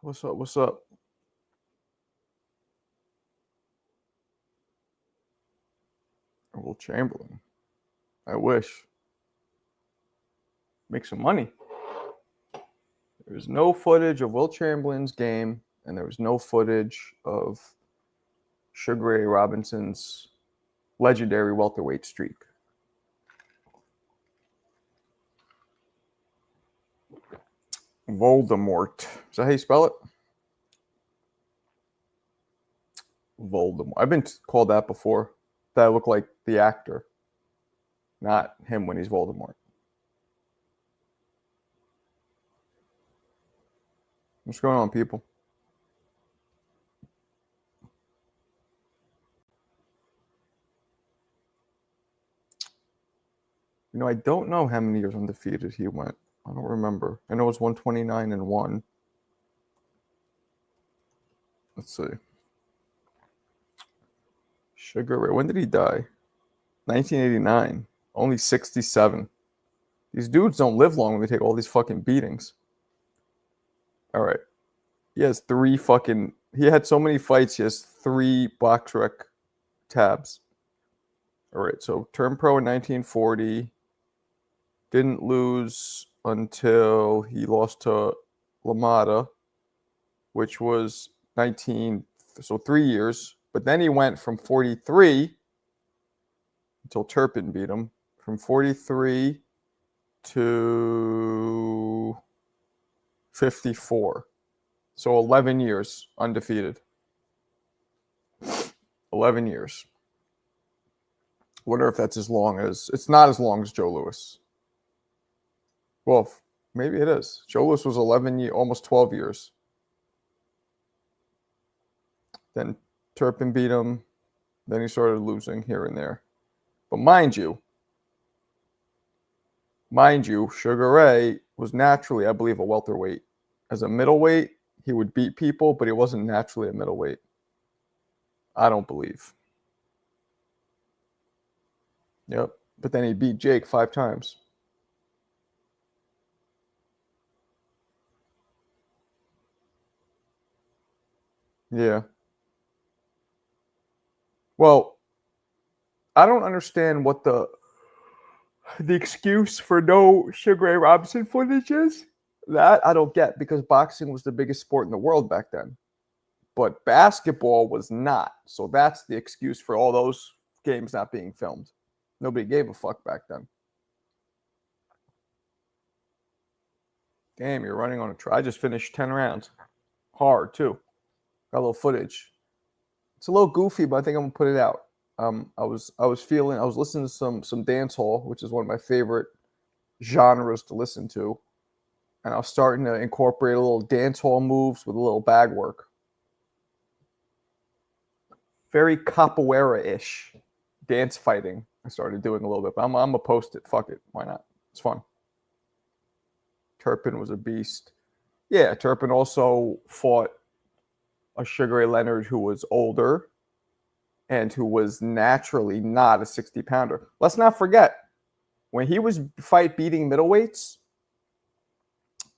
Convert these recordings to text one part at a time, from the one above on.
What's up? What's up? Will Chamberlain. I wish. Make some money. There was no footage of Will Chamberlain's game, and there was no footage of Sugar Ray Robinson's legendary welterweight streak. Voldemort. Is that how you spell it? Voldemort. I've been called that before. That I look like the actor, not him when he's Voldemort. What's going on, people? You know, I don't know how many years undefeated he went. I don't remember. I know it was 129-1. Let's see. Sugar Ray. When did he die? 1989. Only 67. These dudes don't live long when they take all these fucking beatings. All right. He has he had so many fights, he has 3 box rec tabs. All right. So turned pro in 1940. Didn't lose until he lost to LaMotta, which was 3 years. But then he went from 43 until Turpin beat him, from 43 to 54. So 11 years undefeated. 11 years. Wonder if that's it's not as long as Joe Louis. Well, maybe it is. Joe Louis was 11 years, almost 12 years. Then Turpin beat him. Then he started losing here and there. But mind you, Sugar Ray was naturally, I believe, a welterweight. As a middleweight, he would beat people, but he wasn't naturally a middleweight. I don't believe. Yep. But then he beat Jake 5 times. Yeah. Well, I don't understand what the excuse for no Sugar Ray Robinson footage is. That I don't get, because boxing was the biggest sport in the world back then. But basketball was not. So that's the excuse for all those games not being filmed. Nobody gave a fuck back then. Damn, you're running on a try. I just finished 10 rounds. Hard, too. Got a little footage. It's a little goofy, but I think I'm going to put it out. I was listening to some dance hall, which is one of my favorite genres to listen to. And I was starting to incorporate a little dance hall moves with a little bag work. Very capoeira-ish dance fighting. I started doing a little bit, but I'm going to post it. Fuck it. Why not? It's fun. Turpin was a beast. Yeah, Turpin also fought a Sugar Ray Leonard who was older and who was naturally not a 60-pounder. Let's not forget, when he was beating middleweights,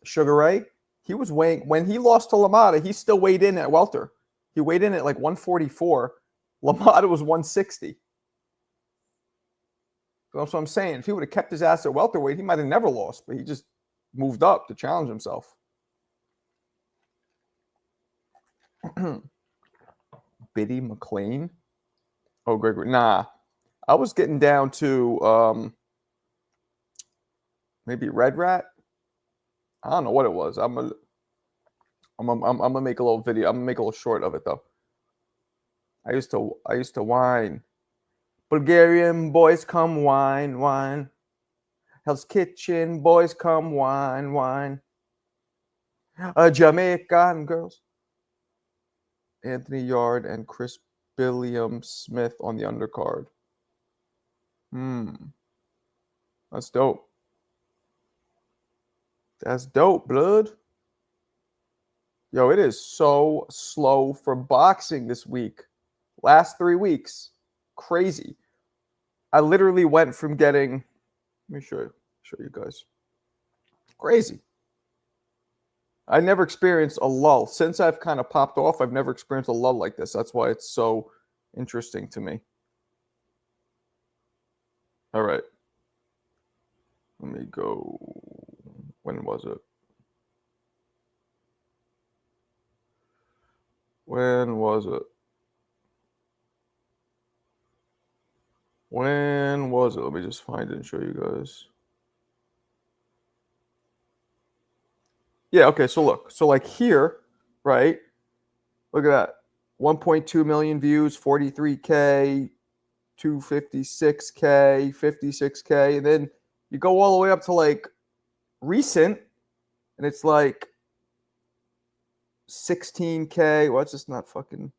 Sugar Ray, he was weighing, when he lost to LaMotta, he still weighed in at welter. He weighed in at like 144. LaMotta was 160. That's what I'm saying. If he would have kept his ass at welterweight, he might have never lost, but he just moved up to challenge himself. Biddy McLean? Oh, Gregory. Nah. I was getting down to maybe Red Rat. I don't know what it was. I'm gonna make a little video. I'm gonna make a little short of it though. I used to whine. Bulgarian boys come wine, wine. Hell's Kitchen boys come wine, wine. Jamaican girls. Anthony Yard and Chris Billiam Smith on the undercard. That's dope. That's dope, blood. Yo, it is so slow for boxing this week. Last 3 weeks. Crazy. I literally went from getting, let me show you guys. Crazy. I never experienced a lull. Since I've kind of popped off, I've never experienced a lull like this. That's why it's so interesting to me. All right. Let me go. When was it? When was it? When was it? Let me just find it and show you guys. Yeah, okay, so look. So like here, right? Look at that. 1.2 million views, 43K, 256K, 56K. And then you go all the way up to like recent, and it's like 16K. Well, it's just not fucking.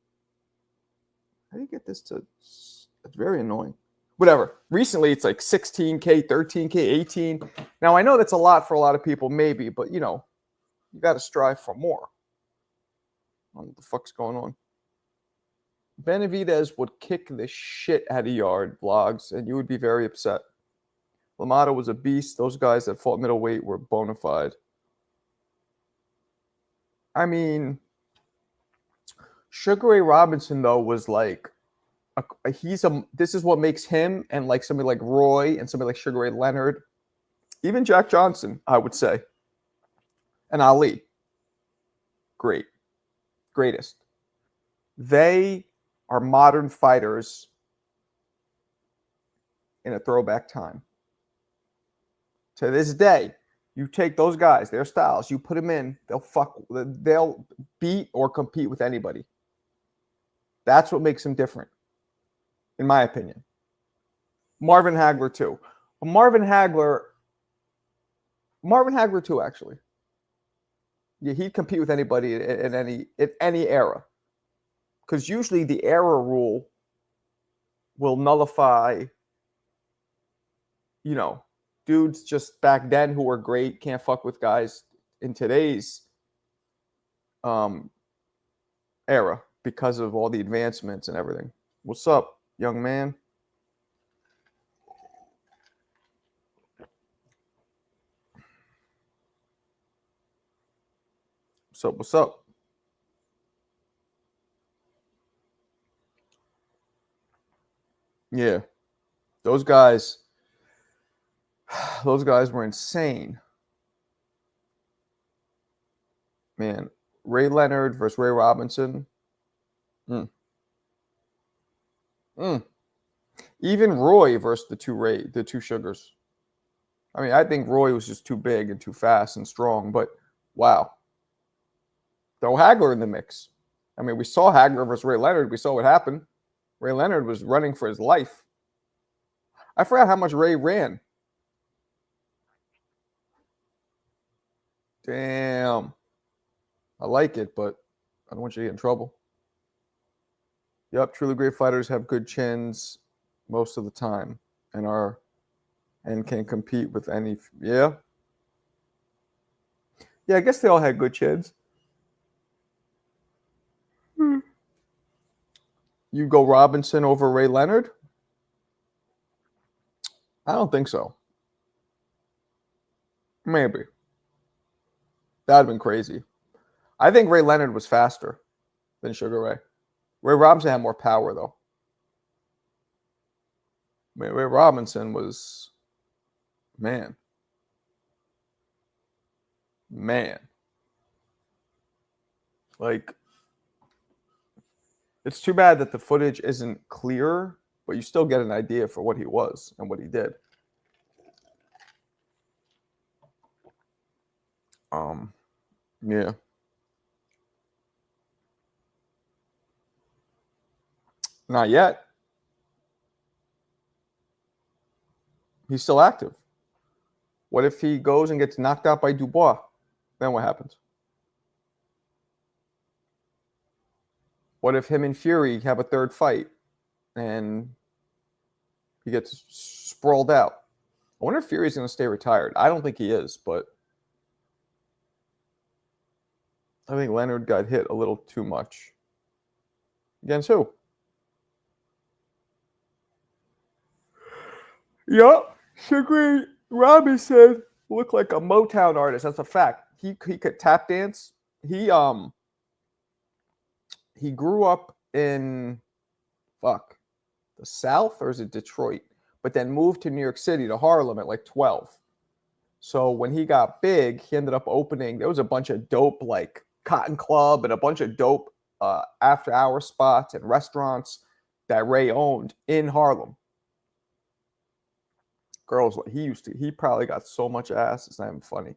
How do you get this to? It's very annoying. Whatever. Recently, it's like 16K, 13K, 18. Now, I know that's a lot for a lot of people, maybe, but you know, you got to strive for more. What the fuck's going on? Benavidez would kick the shit out of Yard vlogs, and you would be very upset. LaMotta was a beast. Those guys that fought middleweight were bona fide. I mean, Sugar Ray Robinson, though, was like, this is what makes him and like somebody like Roy and somebody like Sugar Ray Leonard, even Jack Johnson, I would say, and Ali. Greatest. They are modern fighters in a throwback time. To this day, you take those guys, their styles, you put them in, they'll beat or compete with anybody. That's what makes them different, in my opinion. Marvin Hagler too. Marvin Hagler too, actually. Yeah, he'd compete with anybody in any era. Because usually the era rule will nullify, you know, dudes just back then who were great can't fuck with guys in today's era because of all the advancements and everything. What's up, young man? What's up? Yeah. Those guys were insane. Man, Ray Leonard versus Ray Robinson. Even Roy versus the two Sugars. I mean, I think Roy was just too big and too fast and strong, but wow. Throw Hagler in the mix. I mean, we saw Hagler versus Ray Leonard. We saw what happened. Ray Leonard was running for his life. I forgot how much Ray ran. Damn. I like it, but I don't want you to get in trouble. Yep, truly great fighters have good chins most of the time and can compete with any. Yeah. Yeah, I guess they all had good chins. You go Robinson over Ray Leonard? I don't think so. Maybe. That'd have been crazy. I think Ray Leonard was faster than Sugar Ray. Ray Robinson had more power, though. I mean, Ray Robinson was, man. Like, it's too bad that the footage isn't clear, but you still get an idea for what he was and what he did. Yeah. Not yet. He's still active. What if he goes and gets knocked out by Dubois? Then what happens? What if him and Fury have a third fight and he gets sprawled out? I wonder if Fury's going to stay retired. I don't think he is, but I think Leonard got hit a little too much. Against who? Yup. Sugar Robinson Look like a Motown artist. That's a fact. He could tap dance. He grew up in the South, or is it Detroit? But then moved to New York City, to Harlem at like 12. So when he got big, he ended up opening. There was a bunch of dope like Cotton Club and a bunch of dope after hour spots and restaurants that Ray owned in Harlem. Girls, he probably got so much ass. It's not even funny.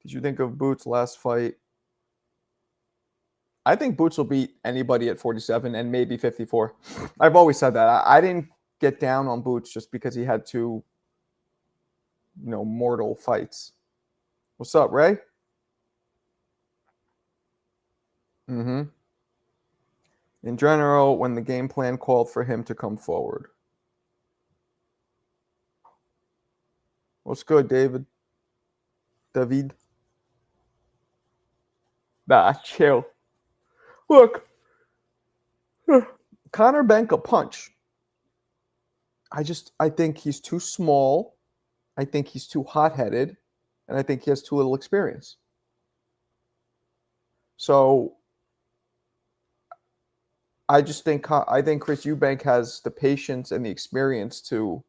Did you think of Boots' last fight? I think Boots will beat anybody at 47 and maybe 54. I've always said that. I didn't get down on Boots just because he had two, mortal fights. What's up, Ray? Mm-hmm. In general, when the game plan called for him to come forward. What's good, David? David? Nah, chill. Look, Conor Benn a punch. I think he's too small. I think he's too hot-headed. And I think he has too little experience. So I think Chris Eubank has the patience and the experience to,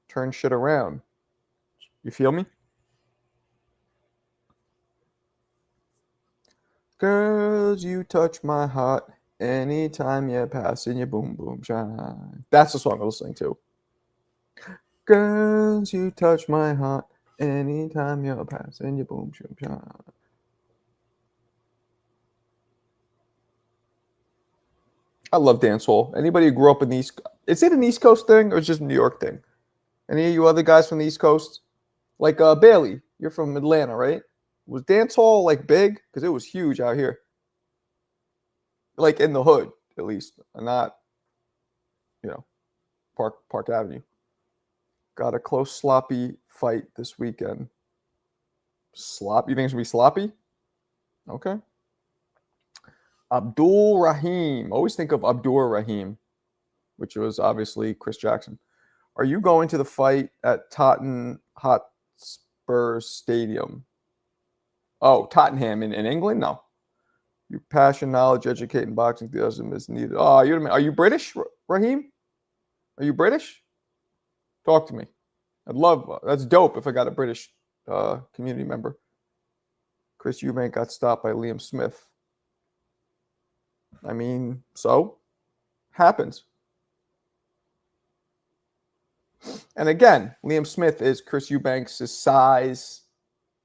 turn shit around. You feel me? Girls, you touch my heart anytime you're passing your boom boom shine. That's the song I'm listening to. Girls, you touch my heart anytime you're passing your boom boom shine. I love dancehall. Anybody who grew up in the East, is it an East Coast thing or is it just a New York thing? Any of you other guys from the East Coast? Like Bailey, you're from Atlanta, right? Was dancehall like big? Because it was huge out here. Like in the hood, at least. Not, Park Avenue. Got a close, sloppy fight this weekend. Sloppy? You think it's going to be sloppy? Okay. Abdul Rahim. Always think of Abdul Rahim, which was obviously Chris Jackson. Are you going to the fight at Tottenham Hotspur Stadium? Oh, Tottenham in England? No. Your passion, knowledge, educating, boxing enthusiasm is needed. Oh, are you British, Raheem? Are you British? Talk to me. I'd love that's dope if I got a British community member. Chris Eubank got stopped by Liam Smith. I mean, so happens. And again, Liam Smith is Chris Eubanks' size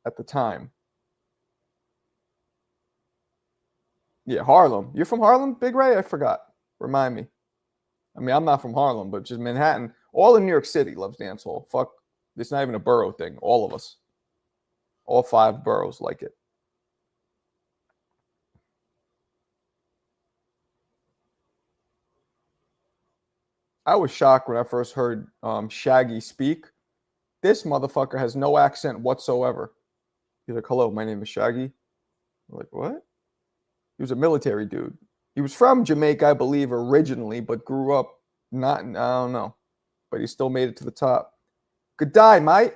at the time. Yeah, Harlem. You're from Harlem, Big Ray? I forgot. Remind me. I mean, I'm not from Harlem, but just Manhattan. All in New York City loves dancehall. Fuck, it's not even a borough thing. All of us. All 5 boroughs like it. I was shocked when I first heard Shaggy speak. This motherfucker has no accent whatsoever. He's like, hello, my name is Shaggy. I'm like, what? He was a military dude. He was from Jamaica, I believe, originally, but grew up I don't know. But he still made it to the top. Good day, mate.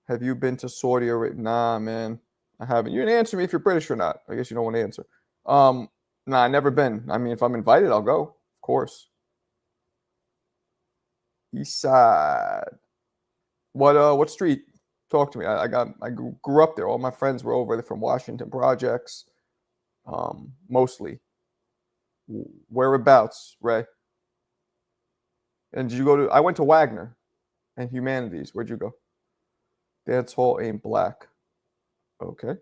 Have you been to Saudi Arabia? Nah, man. I haven't. You didn't answer me if you're British or not. I guess you don't want to answer. Nah, never been. I mean, if I'm invited, I'll go. Of course. East Side. What street? Talk to me. I grew up there. All my friends were over there from Washington Projects. Mostly. Whereabouts, Ray? And did you go to? I went to Wagner and Humanities. Where'd you go? Dance hall ain't black. Okay.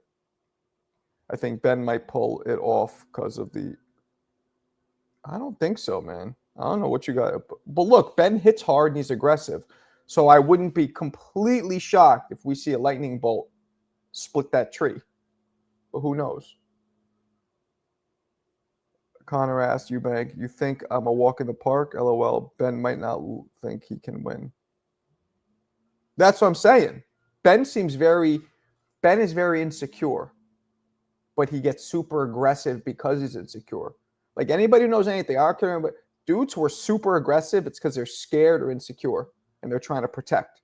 I think Ben might pull it off because of the. I don't think so, man. I don't know what you got. But look, Ben hits hard and he's aggressive. So I wouldn't be completely shocked if we see a lightning bolt split that tree. But who knows? Connor asked Eubank, you think I'm a walk in the park? LOL. Ben might not think he can win. That's what I'm saying. Ben is very insecure, but he gets super aggressive because he's insecure. Like anybody who knows anything, I don't care, but Dudes who are super aggressive, it's because they're scared or insecure and they're trying to protect.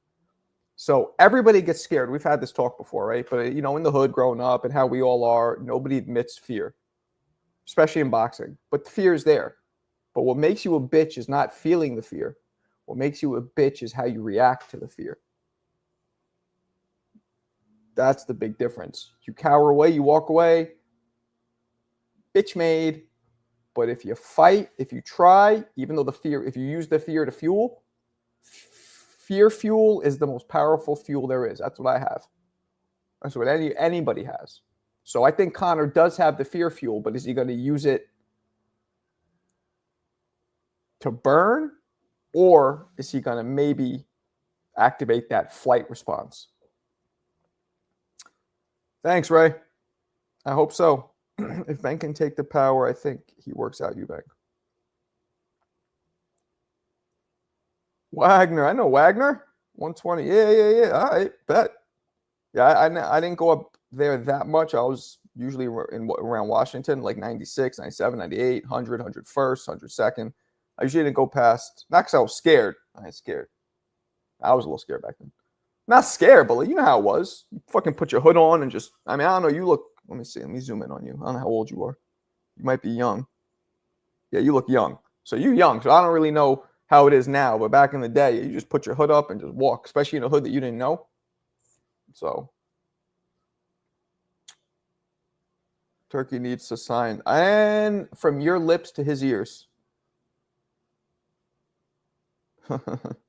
So everybody gets scared. We've had this talk before, right? But, in the hood growing up and how we all are, nobody admits fear, especially in boxing. But the fear is there. But what makes you a bitch is not feeling the fear. What makes you a bitch is how you react to the fear. That's the big difference. You cower away, you walk away, bitch made. But if you fight, if you try, even though if you use the fear to fuel, fear fuel is the most powerful fuel there is. That's what I have. That's what anybody has. So I think Conor does have the fear fuel, but is he going to use it to burn? Or is he going to maybe activate that flight response? Thanks, Ray. I hope so. If Benn can take the power, I think he works out Eubank. Wagner. I know Wagner. 120. Yeah. All right. Bet. Yeah, I didn't go up there that much. I was usually around Washington, like 96, 97, 98, 100, 101st, 102nd. I usually didn't go past, not because I was scared. I ain't scared. I was a little scared back then. Not scared, but you know how it was. You fucking put your hood on and just, I don't know. You look, let me see. Let me zoom in on you. I don't know how old you are. You might be young. Yeah, you look young. So you're young. So I don't really know how it is now. But back in the day, you just put your hood up and just walk, especially in a hood that you didn't know. So Turkey needs to sign. And from your lips to his ears.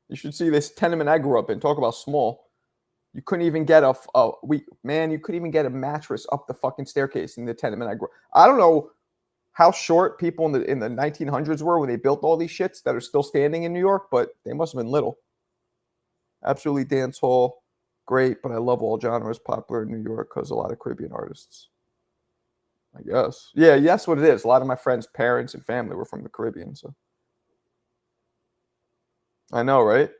You should see this tenement I grew up in. Talk about small. You couldn't even get you couldn't even get a mattress up the fucking staircase in the tenement I grew up. I don't know how short people in the 1900s were when they built all these shits that are still standing in New York, but they must have been little. Absolutely dance hall, great, but I love all genres popular in New York because a lot of Caribbean artists. I guess. Yeah, yes, what it is. A lot of my friends' parents and family were from the Caribbean, so. I know, right?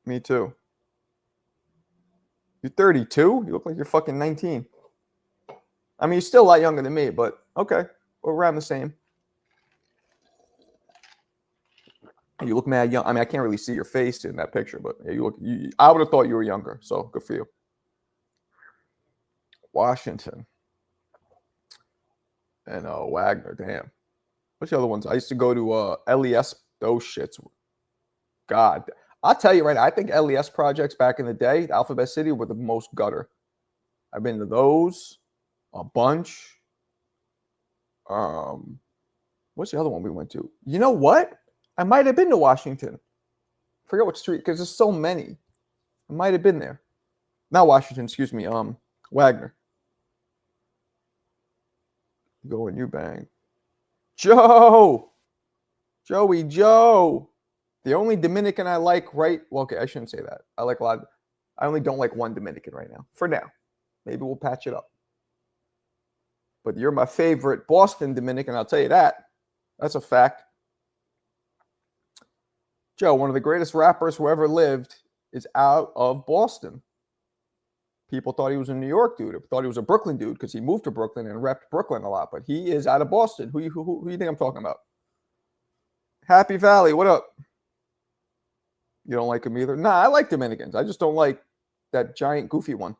Me too. You're 32? You look like you're fucking 19. I mean, you're still a lot younger than me, but okay. We're around the same. You look mad young. I mean, I can't really see your face in that picture, but I would have thought you were younger, so good for you. Washington. And Wagner, damn. What's the other ones? I used to go to LES, those shits. God. I'll tell you right now, I think LES projects back in the day, Alphabet City, were the most gutter. I've been to those a bunch. What's the other one we went to? You know what? I might have been to Washington. I forget what street, because there's so many. I might have been there. Not Washington, excuse me. Wagner. Go in Eubank. Joey Joe. The only Dominican I like, right? Well, okay, I shouldn't say that. I like a lot. I only don't like one Dominican right now. For now. Maybe we'll patch it up. But you're my favorite Boston Dominican, I'll tell you that. That's a fact. Joe, one of the greatest rappers who ever lived is out of Boston. People thought he was a New York dude, or thought he was a Brooklyn dude because he moved to Brooklyn and repped Brooklyn a lot. But he is out of Boston. Who do you think I'm talking about? Happy Valley, what up? You don't like him either? Nah, I like Dominicans. I just don't like that giant goofy one.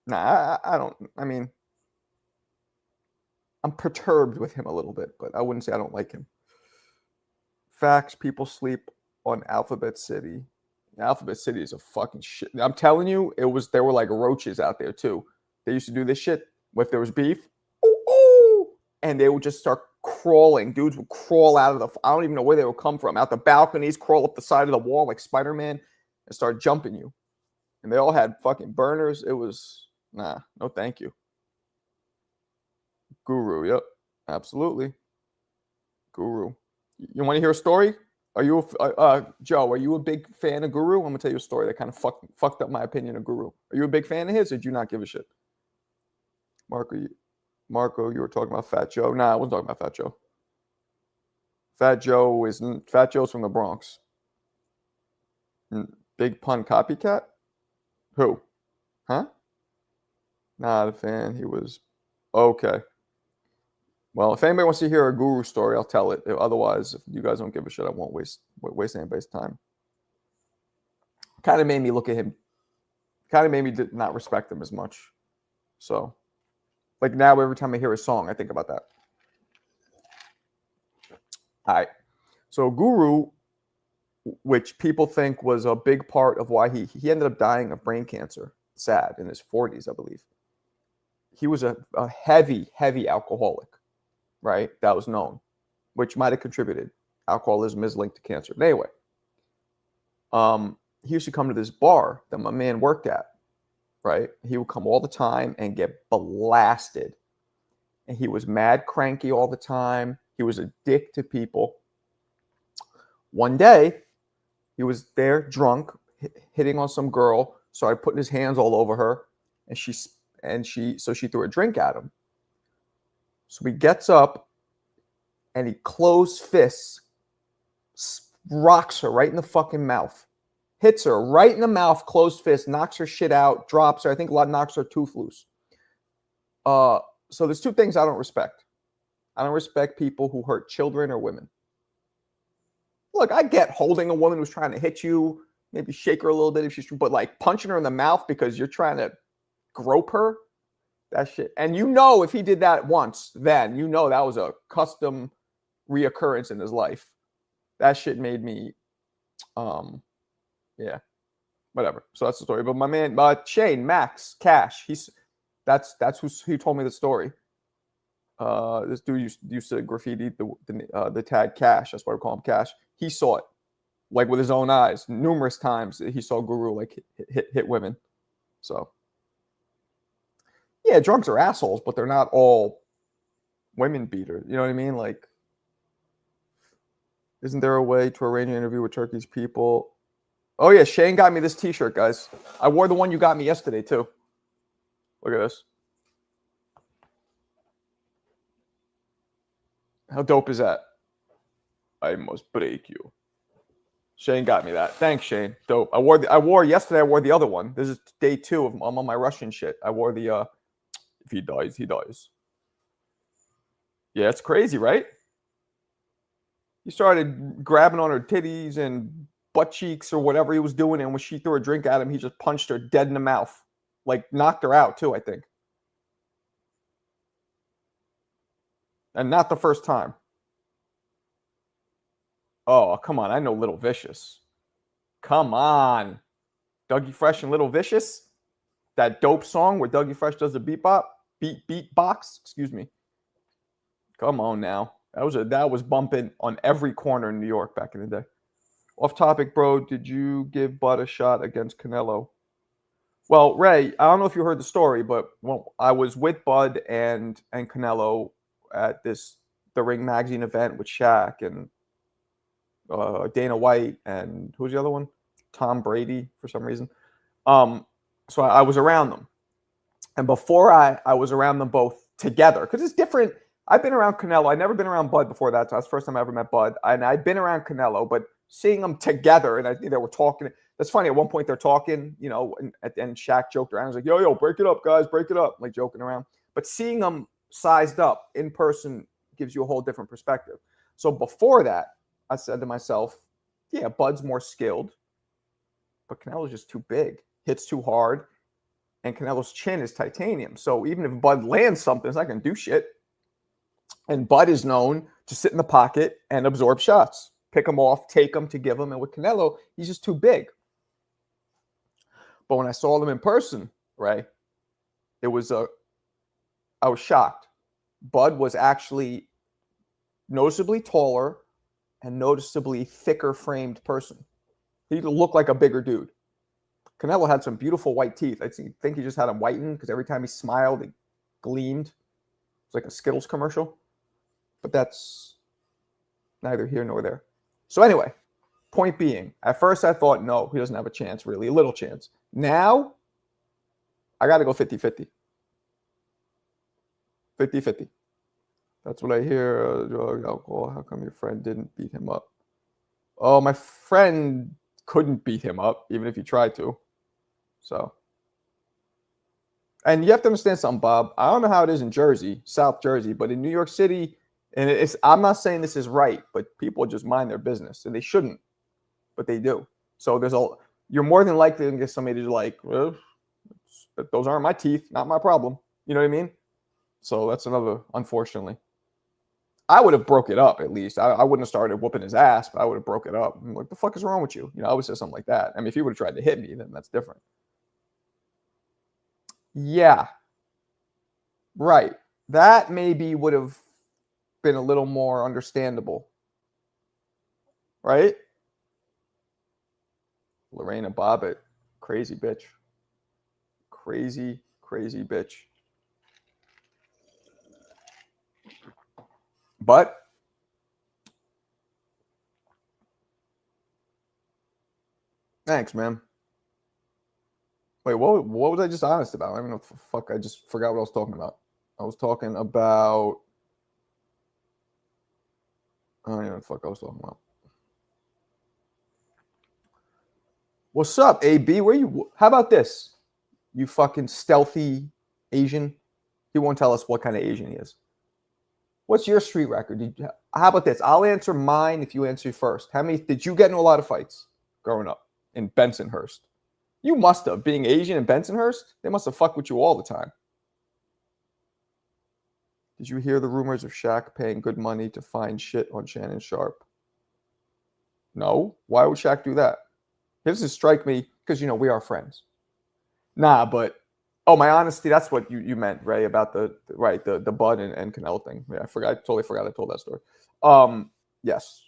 Nah, I don't. I mean, I'm perturbed with him a little bit, but I wouldn't say I don't like him. Facts, people sleep on Alphabet City. Alphabet City is a fucking shit. I'm telling you, there were like roaches out there too. They used to do this shit if there was beef. Ooh, and they would just start crawling. Dudes would crawl out of I don't even know where they would come from. Out the balconies, crawl up the side of the wall like Spider-Man and start jumping you. And they all had fucking burners. It was, nah, no thank you. Guru, yep. Absolutely. Guru. You want to hear a story? Are you, Joe, are you a big fan of Guru? I'm going to tell you a story that kind of fucked up my opinion of Guru. Are you a big fan of his, or did you not give a shit? Marco, you were talking about Fat Joe. Nah, I wasn't talking about Fat Joe. Fat Joe's from the Bronx. Big Pun copycat? Who? Huh? Not a fan. He was okay. Well, if anybody wants to hear a guru story, I'll tell it. Otherwise, if you guys don't give a shit, I won't waste anybody's time. Kind of made me look at him. Kind of made me not respect him as much. So, like now, every time I hear a song, I think about that. All right. So, guru, which people think was a big part of why he ended up dying of brain cancer. Sad, in his 40s, I believe. He was a heavy alcoholic, right? That was known, which might have contributed. Alcoholism is linked to cancer. But anyway, he used to come to this bar that my man worked at, right? He would come all the time and get blasted. And he was mad cranky all the time. He was a dick to people. One day, he was there drunk, hitting on some girl, started putting his hands all over her, and she threw a drink at him. So he gets up and he closed fists, rocks her right in the fucking mouth, hits her right in the mouth, closed fist, knocks her shit out, drops her. I think knocks her tooth loose. So there's two things I don't respect. I don't respect people who hurt children or women. Look, I get holding a woman who's trying to hit you, maybe shake her a little bit if she's, but like punching her in the mouth because you're trying to grope her, that shit. And you know, if he did that once, then you know that was a custom reoccurrence in his life. That shit made me, yeah, whatever. So that's the story. But my man, Shane, Max, Cash, that's who told me the story. This dude used to graffiti the tag Cash. That's why we call him Cash. He saw it, like with his own eyes, numerous times. He saw Guru like hit women. So yeah, drunks are assholes, but they're not all women beaters. You know what I mean? Like, isn't there a way to arrange an interview with Turkey's people? Oh yeah, Shane got me this T-shirt, guys. I wore the one you got me yesterday too. Look at this. How dope is that? I must break you. Shane got me that. Thanks, Shane. Dope. I wore yesterday. I wore the other one. This is day 2 of I'm on my Russian shit. I wore the if he dies, he dies. Yeah, it's crazy, right? He started grabbing on her titties and butt cheeks or whatever he was doing, and when she threw a drink at him, he just punched her dead in the mouth, like knocked her out too, I think. And not the first time. Oh, come on. I know Little Vicious. Come on. Dougie Fresh and Little Vicious? That dope song where Dougie Fresh does the beatbox? Excuse me. Come on now. That was bumping on every corner in New York back in the day. Off topic, bro. Did you give Bud a shot against Canelo? Well, Ray, I don't know if you heard the story, but I was with Bud and Canelo at the Ring Magazine event with Shaq and Dana White and who's the other one? Tom Brady for some reason. So I was around them, and before I was around them both together because it's different. I've been around Canelo. I'd never been around Bud before that. So that's the first time I ever met Bud, and I'd been around Canelo, but seeing them together, and I think they were talking. That's funny. At one point, they're talking, you know, and Shaq joked around. He was like, "Yo, break it up, guys, break it up," like joking around. But seeing them sized up in person gives you a whole different perspective. So before that, I said to myself, yeah, Bud's more skilled, but Canelo's just too big, hits too hard, and Canelo's chin is titanium. So even if Bud lands something, it's not going to do shit. And Bud is known to sit in the pocket and absorb shots, pick them off, take them to give them. And with Canelo, he's just too big. But when I saw them in person, right, I was shocked. Bud was actually noticeably taller and noticeably thicker framed person. He looked like a bigger dude. Canelo had some beautiful white teeth. I think he just had them whitened because every time he smiled, it gleamed. It's like a Skittles commercial. But that's neither here nor there. So anyway, point being, at first I thought, no, he doesn't have a chance, really, a little chance. Now, I got to go 50-50. 50-50. That's what I hear. Drug, alcohol. How come your friend didn't beat him up? Oh, my friend couldn't beat him up, even if he tried to. So, And you have to understand something, Bob. I don't know how it is in Jersey, South Jersey, but in New York City, and I'm not saying this is right, but people just mind their business, and they shouldn't, but they do. So you're more than likely to get somebody to like, well, those aren't my teeth, not my problem. You know what I mean? So that's another, unfortunately. I would have broke it up at least. I wouldn't have started whooping his ass, but I would have broke it up. I'm like, the fuck is wrong with you? You know, I would say something like that. I mean, if he would have tried to hit me, then that's different. Yeah, right. That maybe would have been a little more understandable, right? Lorena Bobbitt, crazy bitch. Crazy, crazy bitch. But thanks, man. Wait, what was I just honest about? I don't even know. Fuck, I just forgot what I was talking about. I was talking about. I don't even know what the fuck I was talking about. What's up, AB? Where you? How about this? You fucking stealthy Asian. He won't tell us what kind of Asian he is. What's your street record? How about this? I'll answer mine if you answer first. How many did you get in a lot of fights growing up in Bensonhurst? You must have. Being Asian in Bensonhurst, they must have fucked with you all the time. Did you hear the rumors of Shaq paying good money to find shit on Shannon Sharp? No. Why would Shaq do that? It doesn't strike me because, you know, we are friends. Nah, but my honesty, that's what you meant, Ray, about the Bud and Canelo thing. Yeah, I totally forgot I told that story. Yes.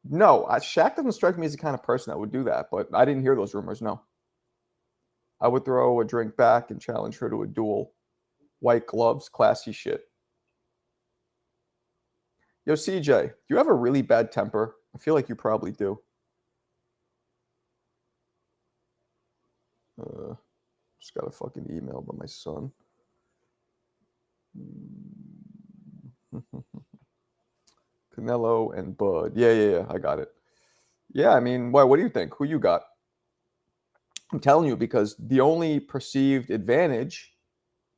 No, Shaq doesn't strike me as the kind of person that would do that, but I didn't hear those rumors, no. I would throw a drink back and challenge her to a duel. White gloves, classy shit. Yo, CJ, do you have a really bad temper? I feel like you probably do. Just got a fucking email by my son. Canelo and Bud. Yeah, I got it. Yeah, I mean, what do you think? Who you got? I'm telling you, because the only perceived advantage,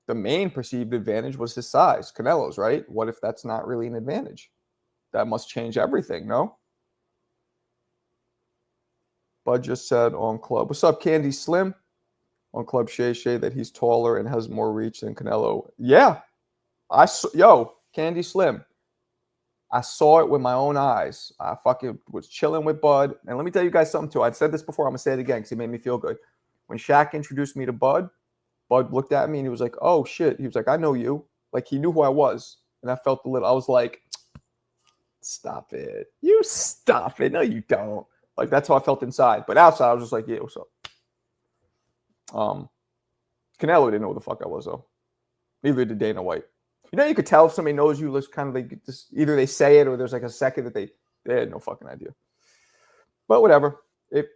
the main perceived advantage was his size. Canelo's, right? What if that's not really an advantage? That must change everything, no? Bud just said on Club. What's up, Candy Slim? On Club Shay Shay that he's taller and has more reach than Canelo. Yeah. Candy Slim. I saw it with my own eyes. I fucking was chilling with Bud. And let me tell you guys something, too. I've said this before. I'm going to say it again because he made me feel good. When Shaq introduced me to Bud, Bud looked at me and he was like, oh, shit. He was like, I know you. Like, he knew who I was. And I felt a little, I was like, stop it. You stop it. No, you don't. Like, that's how I felt inside. But outside, I was just like, yeah, what's up? Canelo didn't know who the fuck I was, though. Neither did Dana White. You know, you could tell if somebody knows you, just kind of like just either they say it or there's like a second that they had no fucking idea. But whatever.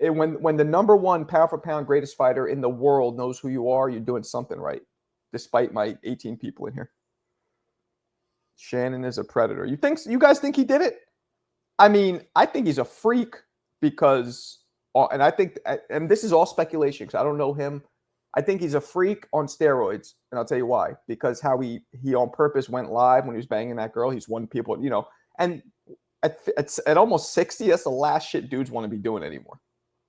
When the number one pound for pound greatest fighter in the world knows who you are, you're doing something right. Despite my 18 people in here. Shannon is a predator. You guys think he did it? I mean, I think he's a freak because, and I think, and this is all speculation because I don't know him. I think he's a freak on steroids, and I'll tell you why. Because how he on purpose went live when he was banging that girl. He's won people, you know. And at almost 60, that's the last shit dudes want to be doing anymore.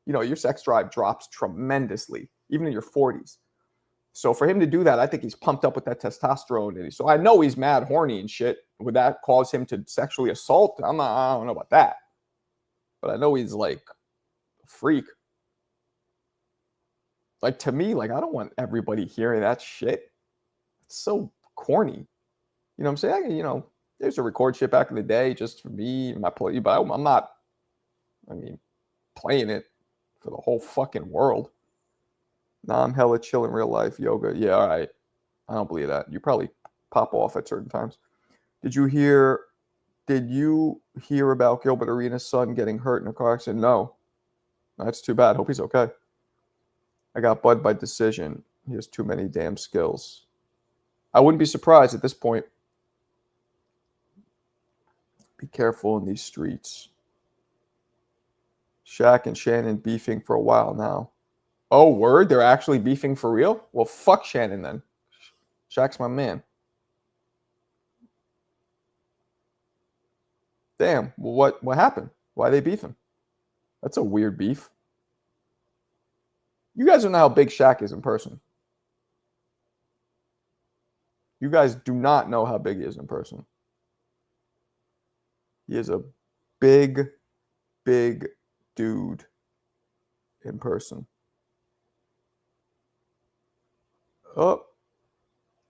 You know, your sex drive drops tremendously, even in your 40s. So for him to do that, I think he's pumped up with that testosterone. So I know he's mad horny and shit. Would that cause him to sexually assault? I don't know about that. But I know he's like a freak. Like, to me, like, I don't want everybody hearing that shit. It's so corny. You know what I'm saying? You know, there's a record shit back in the day just for me and my play, but I'm not, playing it for the whole fucking world. Nah, I'm hella chill in real life. Yoga. Yeah, all right. I don't believe that. You probably pop off at certain times. Did you hear about Gilbert Arenas' son getting hurt in a car accident? No. That's too bad. Hope he's okay. I got Bud by decision. He has too many damn skills. I wouldn't be surprised at this point. Be careful in these streets. Shaq and Shannon beefing for a while now. Oh, word? They're actually beefing for real? Well, fuck Shannon then. Shaq's my man. Damn. Well, what happened? Why are they beefing? That's a weird beef. You guys don't know how big Shaq is in person. You guys do not know how big he is in person. He is a big, big dude in person. Up,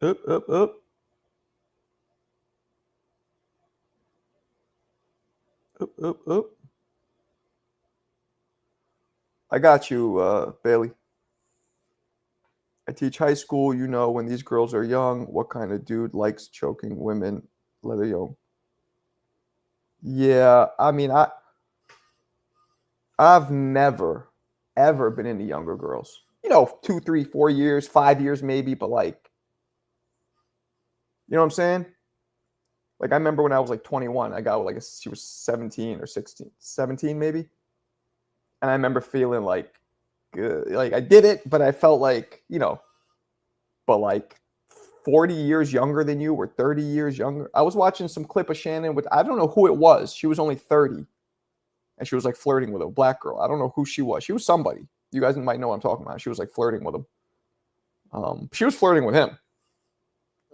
up, up, up. Up, up, up. I got you, Bailey. I teach high school. You know, when these girls are young, what kind of dude likes choking women, let alone? Yeah, I mean, I've never, ever been into younger girls. You know, 2, 3, 4 years, 5 years maybe, but like, you know what I'm saying? Like, I remember when I was like 21, I got like she was 17 or 16, 17 maybe. And I remember feeling like, good. Like I did it, but I felt like, you know, but like 40 years younger than you or 30 years younger. I was watching some clip of Shannon with, I don't know who it was. She was only 30 and she was like flirting with a black girl. I don't know who she was. She was somebody. You guys might know what I'm talking about. She was like flirting with him. She was flirting with him.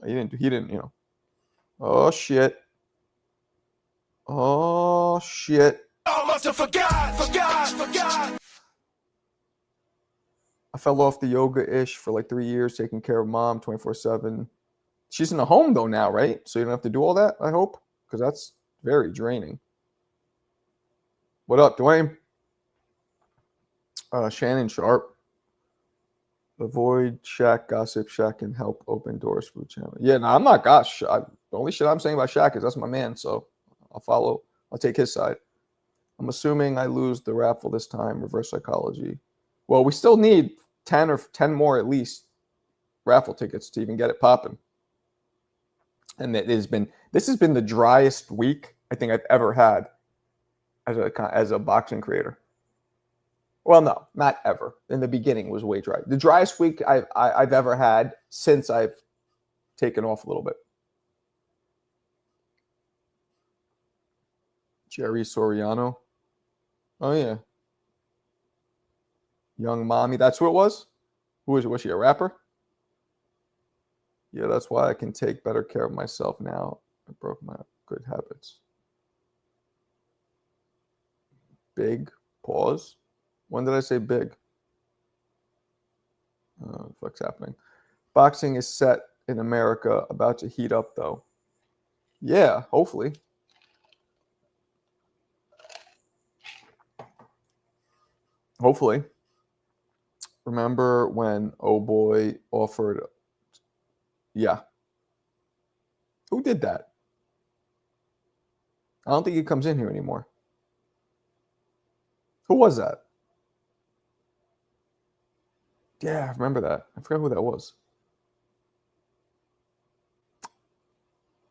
He didn't, you know. Oh shit. Oh shit. I must have forgot. I fell off the yoga-ish for like 3 years, taking care of mom 24/7. She's in the home though now, right? So you don't have to do all that, I hope, because that's very draining. What up, Dwayne? Shannon Sharp. Avoid Shaq gossip. Shaq can help open doors for the channel. Yeah, no, I'm not gosh. The only shit I'm saying about Shaq is that's my man, so I'll follow. I'll take his side. I'm assuming I lose the raffle this time. Reverse psychology. Well, we still need 10 more at least raffle tickets to even get it popping. And this has been the driest week I think I've ever had as a boxing creator. Well, no, not ever. In the beginning was way dry. The driest week I've ever had since I've taken off a little bit. Jerry Soriano. Oh yeah. Young Mommy. That's who it was? Was she a rapper? Yeah, that's why I can take better care of myself now. I broke my good habits. Big pause. When did I say big? What's happening? Boxing is set in America, about to heat up though. Yeah, hopefully. Hopefully. Remember when Oh Boy offered? Yeah. Who did that? I don't think he comes in here anymore. Who was that? Yeah, I remember that. I forgot who that was.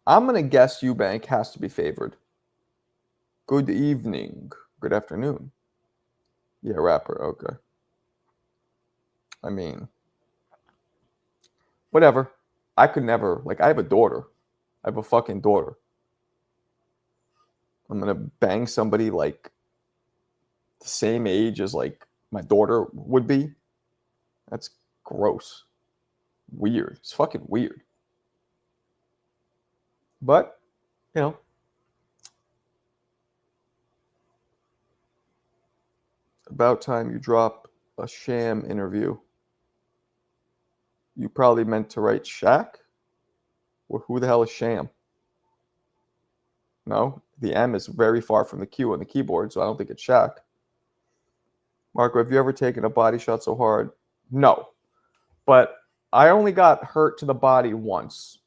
I'm going to guess Eubank has to be favored. Good evening. Good afternoon. Yeah, rapper. Okay. I mean, whatever. I could never, like, I have a daughter. I have a fucking daughter. I'm going to bang somebody like the same age as like my daughter would be. That's gross. Weird. It's fucking weird. But, you know, about time you drop a sham interview. You probably meant to write Shaq? Well, who the hell is Sham? No, the M is very far from the Q on the keyboard, so I don't think it's Shaq. Marco, have you ever taken a body shot so hard? No, but I only got hurt to the body once,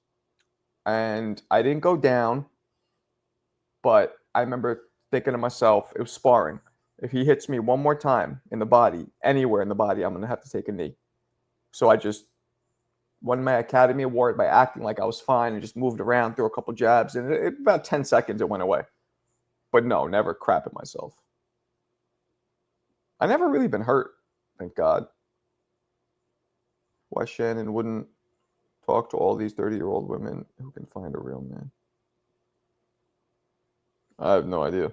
and I didn't go down, but I remember thinking to myself, it was sparring. If he hits me one more time in the body, anywhere in the body, I'm going to have to take a knee. So I just won my Academy Award by acting like I was fine and just moved around, threw a couple jabs, and about 10 seconds it went away. But no, never crap at myself. I never really been hurt, thank God. Why Shannon wouldn't Talk to all these 30-year-old women who can find a real man. I have no idea.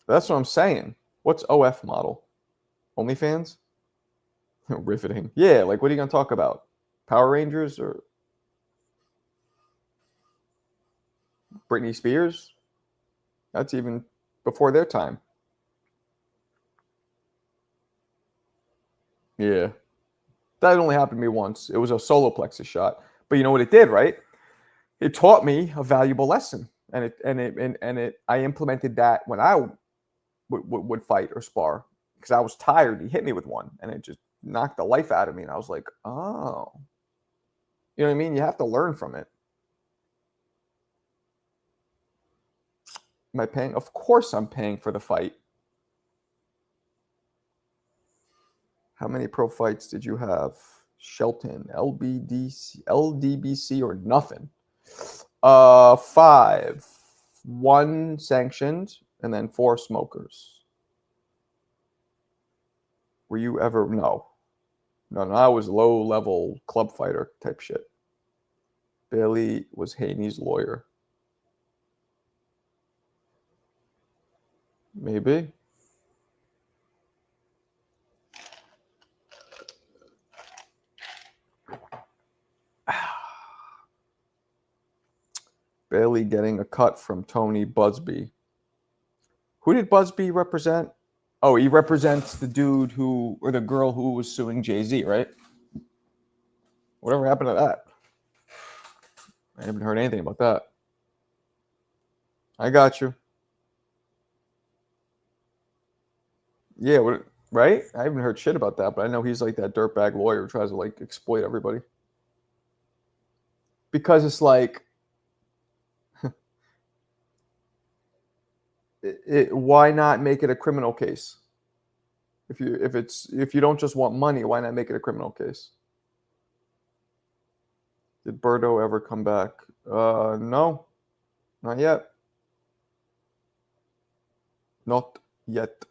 That's what I'm saying. What's OF model? OnlyFans? Riveting. Yeah, like what are you going to talk about? Power Rangers or Britney Spears? That's even before their time. Yeah. That only happened to me once. It was a solar plexus shot. But you know what it did, right? It taught me a valuable lesson. And I implemented that when I would fight or spar because I was tired. He hit me with one and it just knocked the life out of me. And I was like, oh, you know what I mean? You have to learn from it. Am I paying? Of course I'm paying for the fight. How many pro fights did you have? Shelton, LBDC, LDBC, or nothing? 5. 1 sanctioned, and then 4 smokers. Were you ever? No. No, I was low-level club fighter type shit. Bailey was Haney's lawyer. Maybe. Bailey getting a cut from Tony Busby. Who did Busby represent? Oh, he represents the dude who, or the girl who was suing Jay-Z, right? Whatever happened to that? I haven't heard anything about that. I got you. Yeah, right? I haven't heard shit about that, but I know he's like that dirtbag lawyer who tries to like exploit everybody. Because it's like, why not make it a criminal case? If you don't just want money, why not make it a criminal case? Did Birdo ever come back? No, not yet. Not yet.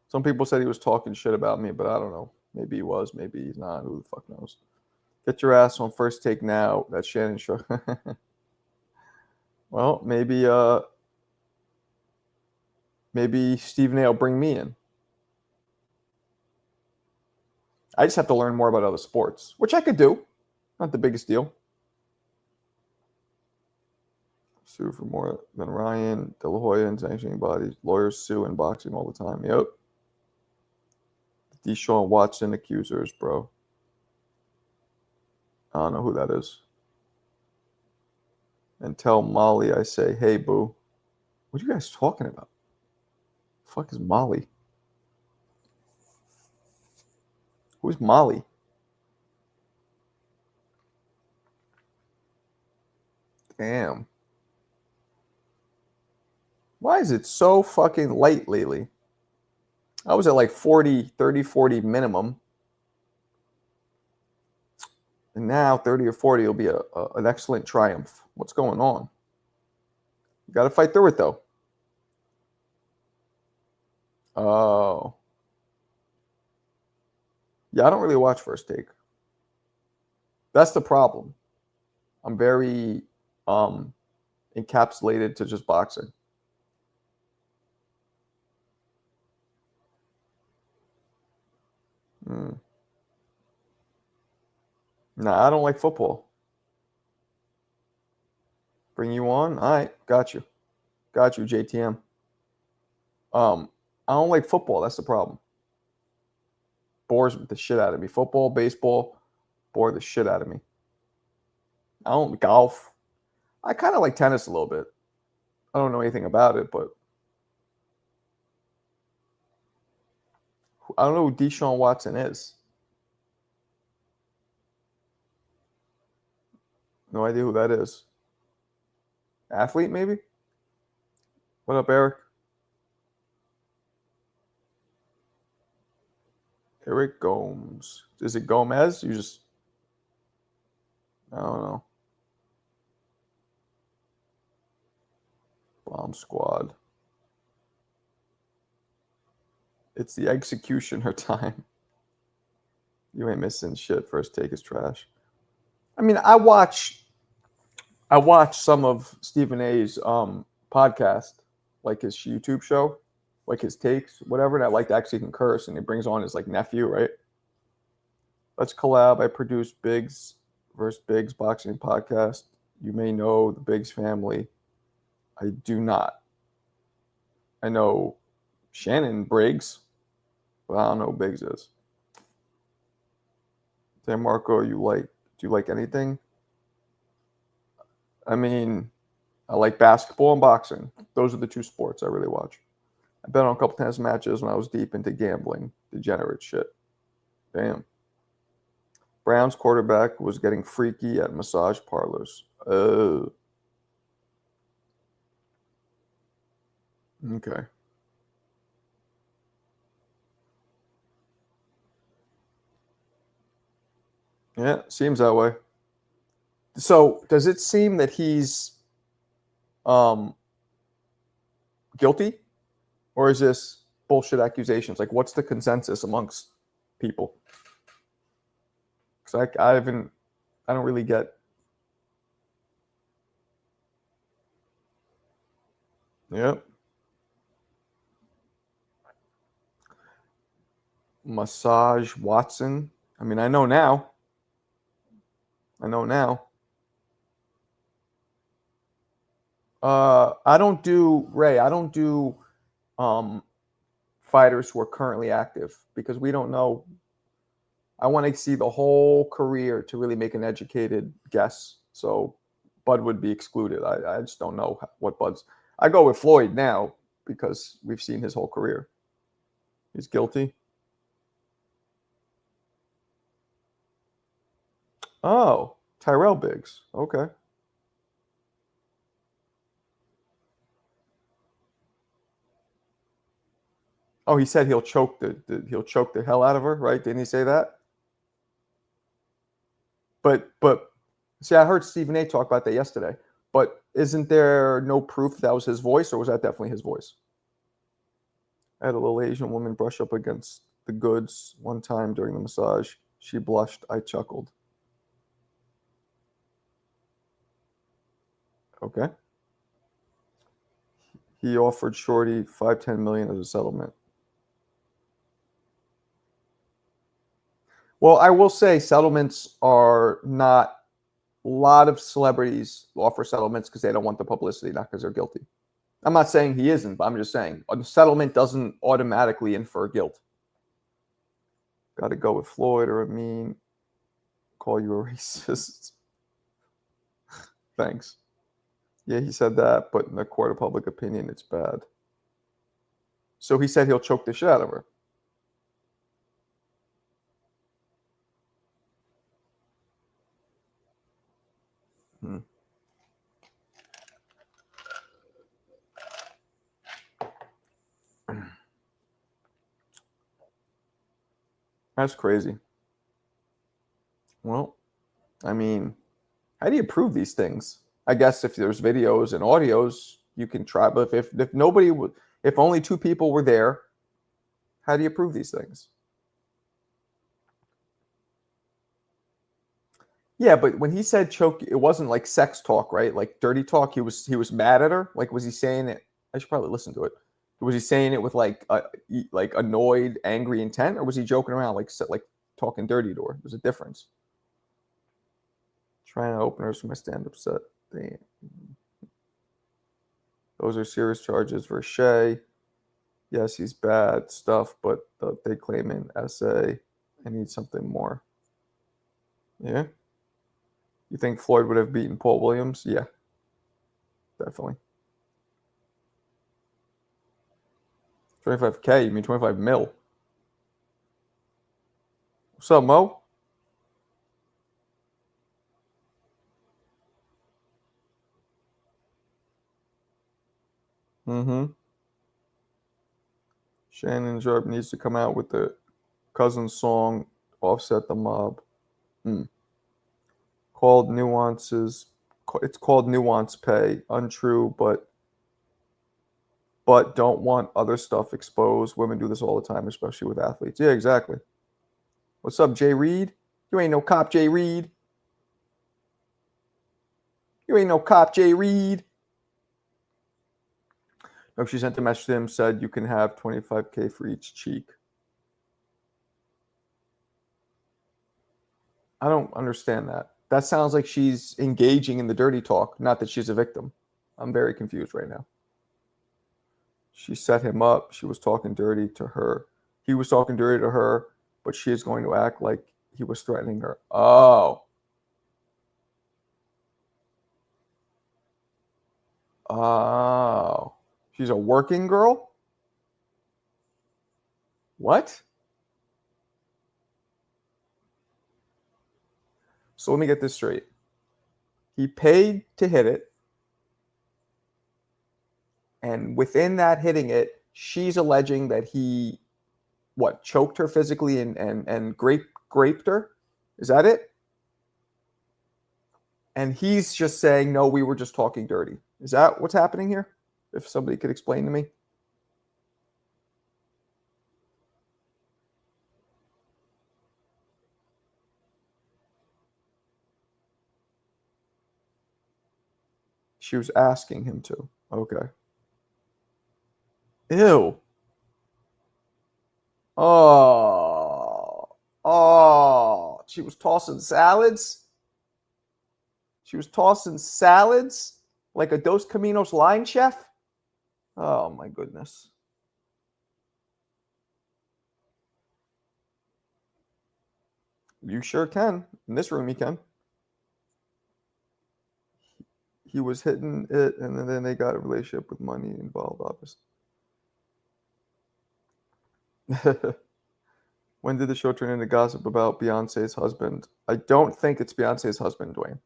Some people said he was talking shit about me, but I don't know. Maybe he was, maybe he's not. Who the fuck knows? Get your ass on First Take now. That's Shannon show. Well, maybe Stephen A will bring me in. I just have to learn more about other sports, which I could do. Not the biggest deal. Sue for more than Ryan, De La Hoya, and sanctioning bodies. Lawyers sue in boxing all the time. Yep. Deshaun Watson accusers, bro. I don't know who that is. And tell Molly I say, hey, boo. What are you guys talking about? The fuck is Molly? Who's Molly? Damn. Why is it so fucking late lately? I was at like 30, 40 minimum. And now 30 or 40 will be an excellent triumph. What's going on? You got to fight through it, though. Oh. Yeah, I don't really watch First Take. That's the problem. I'm very encapsulated to just boxing. Nah, I don't like football. Bring you on? All right, got you. Got you, JTM. I don't like football. That's the problem. Bores the shit out of me. Football, baseball, bore the shit out of me. I don't golf. I kind of like tennis a little bit. I don't know anything about it, but I don't know who Deshaun Watson is. No idea who that is. Athlete, maybe? What up, Eric? Eric Gomes. Is it Gomez? You just, I don't know. Bomb Squad. It's the executioner time. You ain't missing shit. First Take is trash. I mean, I watch some of Stephen A's podcast, like his YouTube show, like his takes, whatever. And I like to actually can curse, and he brings on his like nephew, right? Let's collab. I produce Biggs versus Biggs boxing podcast. You may know the Biggs family. I do not. I know Shannon Briggs, but I don't know who Biggs is. San Marco, do you like anything? I mean, I like basketball and boxing. Those are the two sports I really watch. I bet on a couple tennis matches when I was deep into gambling, degenerate shit. Damn. Brown's quarterback was getting freaky at massage parlors. Oh. Okay. Yeah, seems that way. So, does it seem that he's um, guilty, or is this bullshit accusations? Like, what's the consensus amongst people? Because I don't really get. Yep. Massage Watson. I mean, I know now. I know now. I don't do Ray. I don't do um, fighters who are currently active because we don't know. I want to see the whole career to really make an educated guess. So Bud would be excluded. I just don't know what Bud's. I go with Floyd now because we've seen his whole career. He's guilty. Oh, Tyrell Biggs. Okay. Oh, he said he'll choke the hell out of her, right? Didn't he say that? But see, I heard Stephen A. talk about that yesterday. But isn't there no proof that was his voice, or was that definitely his voice? I had a little Asian woman brush up against the goods one time during the massage. She blushed. I chuckled. Okay. He offered Shorty 5-10 million as a settlement. Well, I will say settlements are not. A lot of celebrities offer settlements because they don't want the publicity, not because they're guilty. I'm not saying he isn't, but I'm just saying a settlement doesn't automatically infer guilt. Got to go with Floyd or Amin. Call you a racist. Thanks. Yeah, he said that, but in the court of public opinion, it's bad. So he said he'll choke the shit out of her. Hmm. That's crazy. Well, I mean, how do you prove these things? I guess if there's videos and audios, you can try. But if nobody would, if only two people were there, how do you prove these things? Yeah, but when he said choke, it wasn't like sex talk, right? Like dirty talk. He was mad at her. Like was he saying it? I should probably listen to it. Was he saying it with like annoyed, angry intent, or was he joking around like talking dirty to her? There's a difference. Trying to open her for my stand-up set. Damn. Those are serious charges for Shea. Yes, he's bad stuff, but they claim in essay. I need something more. Yeah. You think Floyd would have beaten Paul Williams? Yeah, definitely. 25K, you mean 25 mil? What's up, Mo? Mm-hmm. Shannon Sharp needs to come out with the cousin song, offset the mob. Hmm. Called nuances. It's called nuance pay. Untrue, but don't want other stuff exposed. Women do this all the time, especially with athletes. Yeah, exactly. What's up, Jay Reed? You ain't no cop, Jay Reed. You ain't no cop, Jay Reed. No, she sent a message to him, said you can have $25K for each cheek. I don't understand that. That sounds like she's engaging in the dirty talk, not that she's a victim. I'm very confused right now. She set him up. She was talking dirty to her. He was talking dirty to her, but she is going to act like he was threatening her. Oh. Oh. She's a working girl? What? So let me get this straight. He paid to hit it, and within that hitting it, she's alleging that he choked her physically and graped her? Is that it? And he's just saying, no, we were just talking dirty. Is that what's happening here? If somebody could explain to me. She was asking him to. Okay. Ew. Oh. Oh. She was tossing salads? She was tossing salads like a Dos Caminos line chef? Oh, my goodness. You sure can. In this room, you can. He was hitting it, and then they got a relationship with money involved, obviously. When did the show turn into gossip about Beyonce's husband? I don't think it's Beyonce's husband, Dwayne.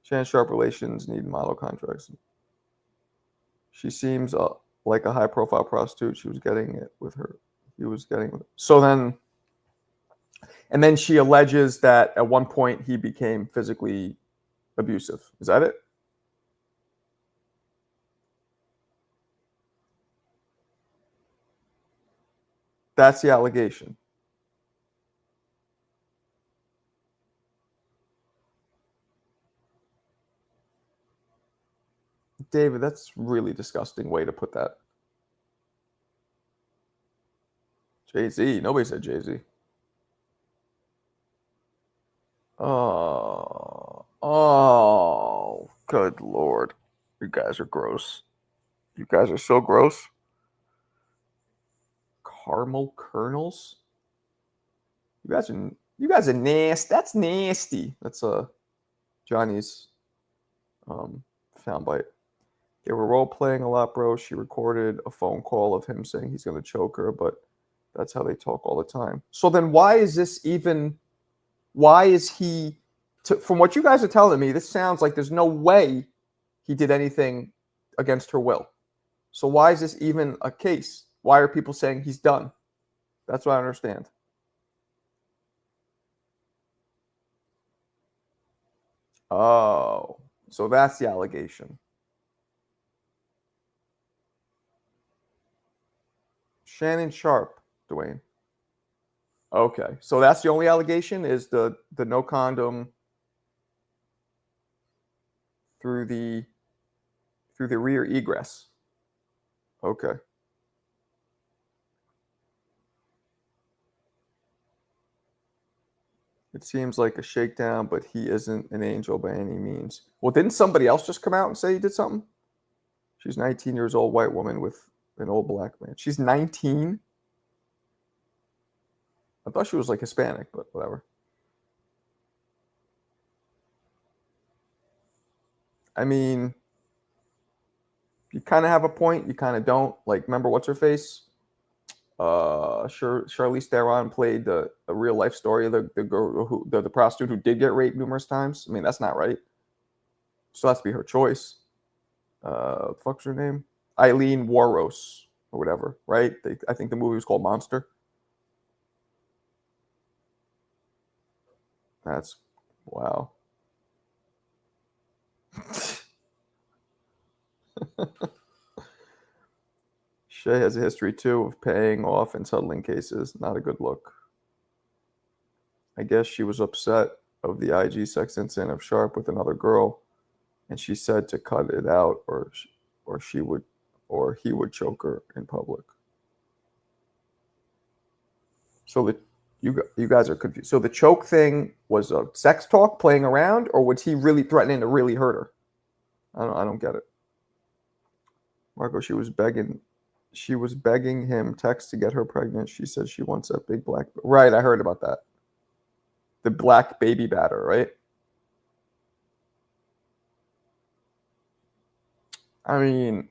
Shannon Sharp relations need model contracts. She seems like a high-profile prostitute. She was getting it with her. He was getting it. So then, and then she alleges that at one point he became physically abusive. Is that it? That's the allegation. David, that's really disgusting way to put that. Jay-Z. Nobody said Jay-Z. Oh, good Lord. You guys are gross. You guys are so gross. Caramel kernels? You guys are nasty. That's nasty. That's Johnny's soundbite. They were role playing a lot, bro. She recorded a phone call of him saying he's gonna choke her, but that's how they talk all the time. So then why is this even why is he from what you guys are telling me, this sounds like there's no way he did anything against her will. So why is this even a case? Why are people saying he's done? That's what I understand. Oh, so that's the allegation. Shannon Sharp, Dwayne. Okay, so that's the only allegation is the no condom through the rear egress. Okay. It seems like a shakedown, but he isn't an angel by any means. Well, didn't somebody else just come out and say he did something? She's 19 years old, white woman with an old black man. She's 19? I thought she was like Hispanic, but whatever. I mean, you kind of have a point. You kind of don't. Like, remember what's her face? Charlize Theron played the real life story of the girl the prostitute who did get raped numerous times. I mean, that's not right. So that's be her choice. Fuck's her name? Eileen Warros or whatever, right? I think the movie was called Monster. That's wow. Shay has a history too of paying off and settling cases. Not a good look. I guess she was upset of the IG sex incident of Sharp with another girl, and she said to cut it out, or he would choke her in public. So you guys are confused. So the choke thing was a sex talk playing around, or was he really threatening to really hurt her? I don't get it. Marco, she was begging him text to get her pregnant. She said she wants that big black. Right, I heard about that. The black baby batter, right? I mean,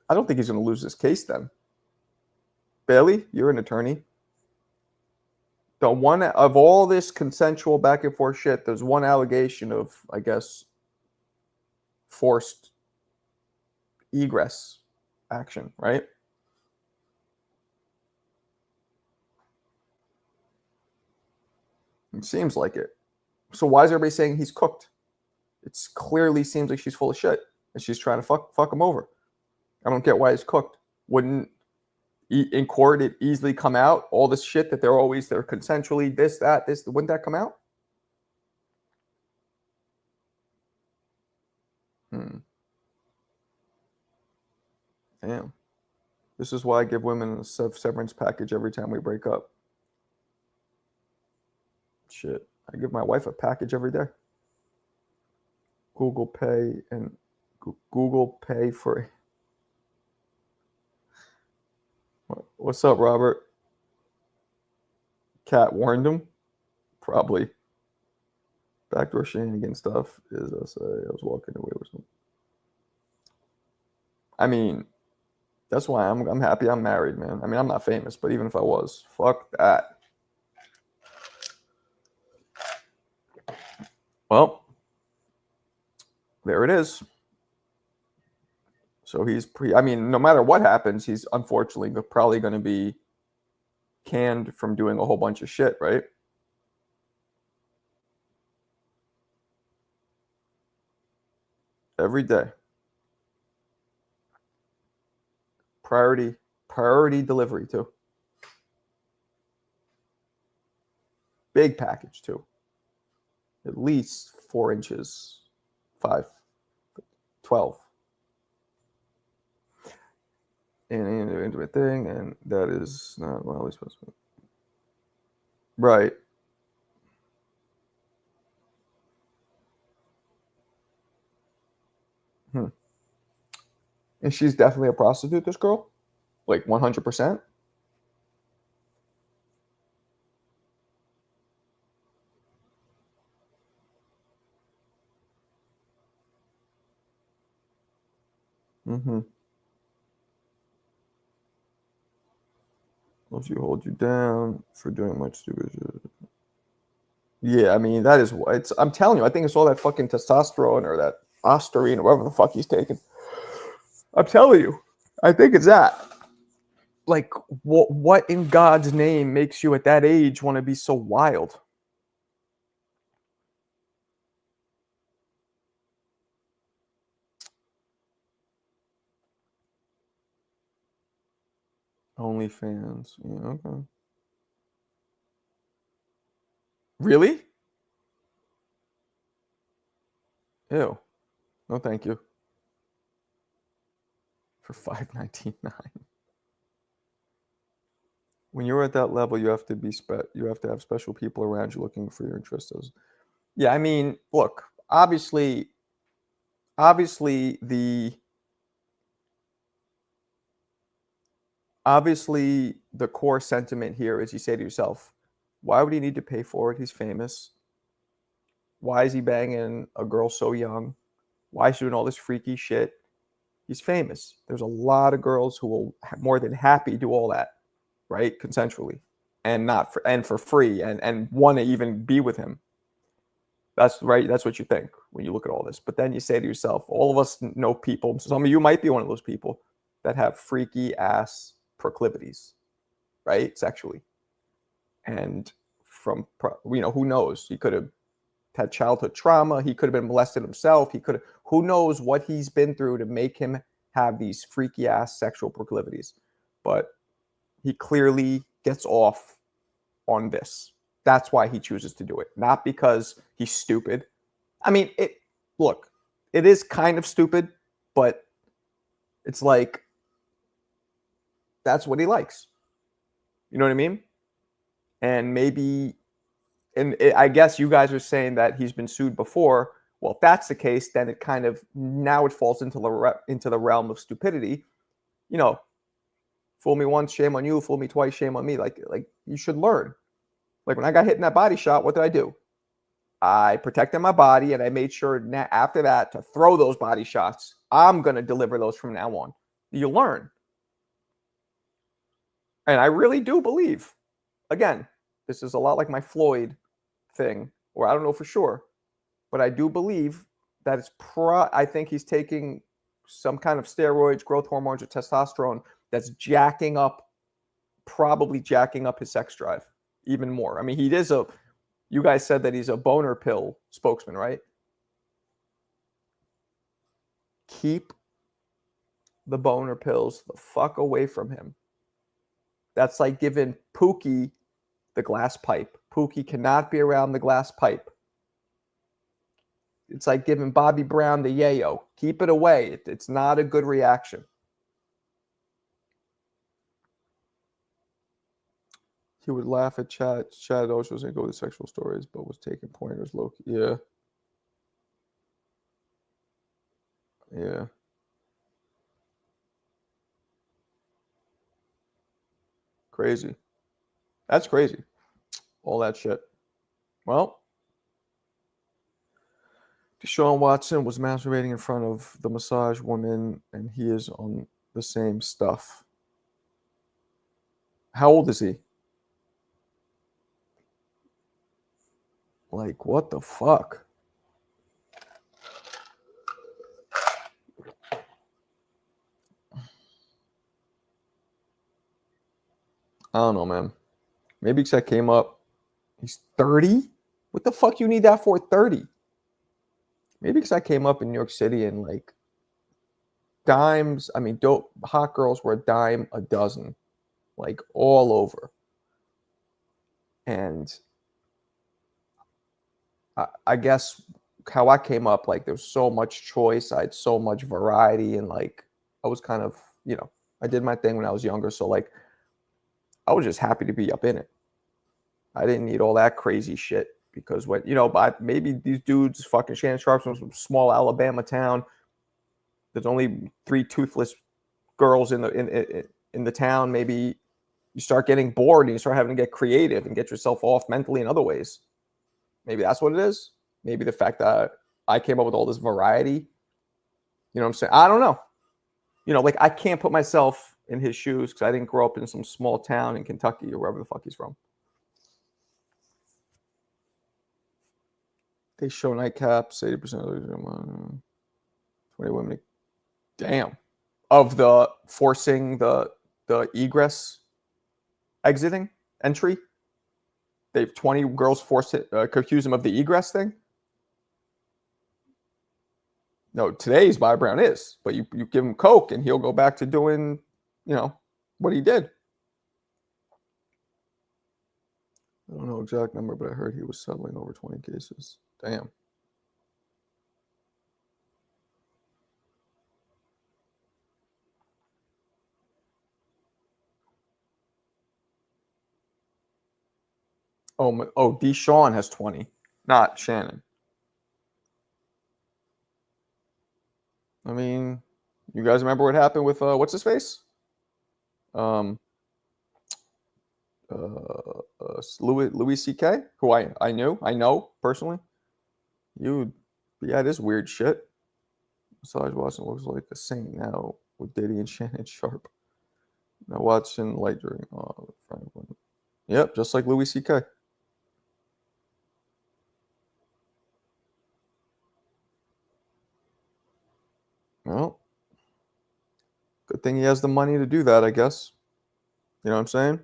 I don't think he's going to lose this case then. Bailey, you're an attorney. The one of all this consensual back and forth shit, there's one allegation of, I guess, forced egress action, right? It seems like it. So why is everybody saying he's cooked? It clearly seems like she's full of shit and she's trying to fuck him over. I don't get why he's cooked. Wouldn't in court it easily come out? All this shit that they're consensually this, wouldn't that come out? Damn. This is why I give women a severance package every time we break up. Shit. I give my wife a package every day. Google Pay and Google Pay for. What's up, Robert? Cat warned him? Probably. Backdoor shenanigan stuff is I was walking away with some. I mean, that's why I'm happy I'm married, man. I mean, I'm not famous, but even if I was, fuck that. Well, there it is. So he's I mean, no matter what happens, he's unfortunately probably going to be canned from doing a whole bunch of shit, right? Every day. Priority delivery too. Big package too. At least 4 inches, 5, 12. And intimate thing, and that is not what I was supposed to. Right. And she's definitely a prostitute, this girl? Like 100%? Mm-hmm. Will she hold you down for doing much stupid shit? Yeah, I mean, that is what I'm telling you. I think it's all that fucking testosterone or that ostarine or whatever the fuck he's taking. I'm telling you. I think it's that. Like, what in God's name makes you at that age want to be so wild? OnlyFans. Yeah, okay. Really? Ew. No, thank you. For $5.99. When you're at that level, you have to you have to have special people around you looking for your interests. Yeah, I mean, look, obviously the core sentiment here is you say to yourself, why would he need to pay for it? He's famous. Why is he banging a girl so young? Why is he doing all this freaky shit? He's famous. There's a lot of girls who will more than happy do all that, right? Consensually and not for free and want to even be with him. That's right. That's what you think when you look at all this. But then you say to yourself, all of us know people. Some of you might be one of those people that have freaky ass proclivities, right? Sexually. And from, who knows? He could have had childhood trauma. He could have been molested himself. Who knows what he's been through to make him have these freaky ass sexual proclivities. But he clearly gets off on this. That's why he chooses to do it, not because he's stupid. I mean, look, it is kind of stupid, but it's like that's what he likes. You know what I mean? And maybe, I guess you guys are saying that he's been sued before. Well, if that's the case, then it kind of now it falls into the realm of stupidity. You know, fool me once, shame on you. Fool me twice, shame on me. Like you should learn. Like when I got hit in that body shot, what did I do? I protected my body, and I made sure after that to throw those body shots. I'm going to deliver those from now on. You learn. And I really do believe, again, this is a lot like my Floyd thing, where I don't know for sure, but I do believe that I think he's taking some kind of steroids, growth hormones, or testosterone that's probably jacking up his sex drive even more. I mean, you guys said that he's a boner pill spokesman, right? Keep the boner pills the fuck away from him. That's like giving Pookie the glass pipe. Pookie cannot be around the glass pipe. It's like giving Bobby Brown the yayo. Keep it away. It's not a good reaction. He would laugh at Chad Oshos and go to sexual stories, but was taking pointers low key. Yeah. Yeah. Crazy. That's crazy. All that shit. Well, Deshaun Watson was masturbating in front of the massage woman, and he is on the same stuff. How old is he? Like, what the fuck? I don't know, man. Maybe because I came up. He's 30? What the fuck you need that for 30? Maybe because I came up in New York City and like dimes, I mean, dope hot girls were a dime a dozen, like all over. And I guess how I came up, like there was so much choice. I had so much variety, and like I was kind of, I did my thing when I was younger. So like I was just happy to be up in it. I didn't need all that crazy shit because but maybe these dudes, fucking Shannon Sharp's from some small Alabama town. There's only 3 toothless girls in the town. Maybe you start getting bored and you start having to get creative and get yourself off mentally in other ways. Maybe that's what it is. Maybe the fact that I came up with all this variety. You know what I'm saying? I don't know. Like I can't put myself in his shoes because I didn't grow up in some small town in Kentucky or wherever the fuck he's from. They show nightcaps, 80% of them, 20 women. Damn. Of the forcing the egress exiting entry. They've 20 girls forced it, accuse him of the egress thing. No, today's Bobby Brown is, but you give him coke and he'll go back to doing, what he did. I don't know exact number, but I heard he was settling over 20 cases. Damn. Oh, Deshaun has 20, not Shannon. I mean, you guys remember what happened with what's his face? Um, Louis C.K., who I know personally. He had this weird shit. Massage Watson looks like a saint now with Diddy and Shannon Sharp. Now Watson light during. Yep, just like Louis C.K. Well, good thing he has the money to do that, I guess. You know what I'm saying?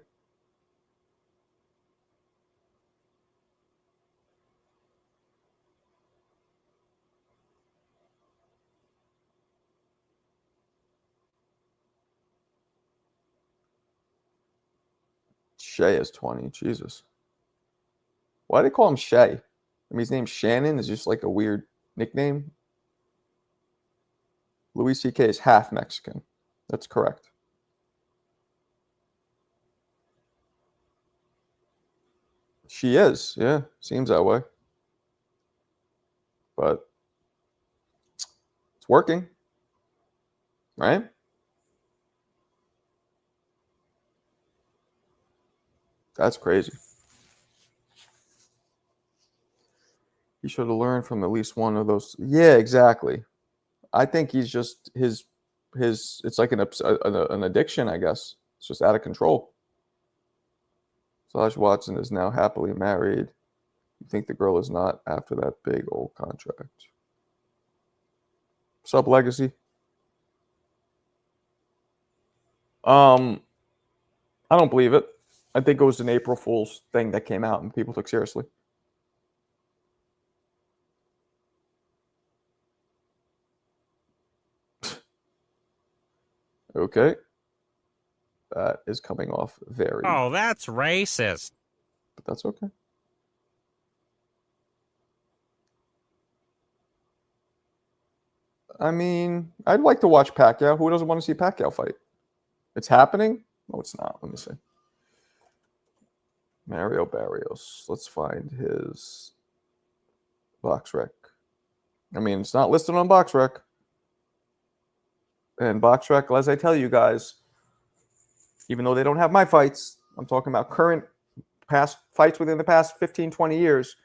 Shay is 20. Jesus. Why do they call him Shay? I mean, his name's Shannon. Is just like a weird nickname. Louis C.K. is half Mexican. That's correct. She is. Yeah, seems that way. But it's working. Right? That's crazy. He should have learned from at least one of those. Yeah, exactly. I think he's just his. It's like an addiction, I guess. It's just out of control. Saj Watson is now happily married. You think the girl is not after that big old contract? Sub Legacy. I don't believe it. I think it was an April Fool's thing that came out and people took seriously. Okay. That is coming off very. Oh, that's racist. But that's okay. I mean, I'd like to watch Pacquiao. Who doesn't want to see Pacquiao fight? It's happening? No, it's not. Let me see. Mario Barrios. Let's find his box rec. I mean, it's not listed on box rec. And box rec, as I tell you guys, even though they don't have my fights, I'm talking about current past fights within the past 15, 20 years.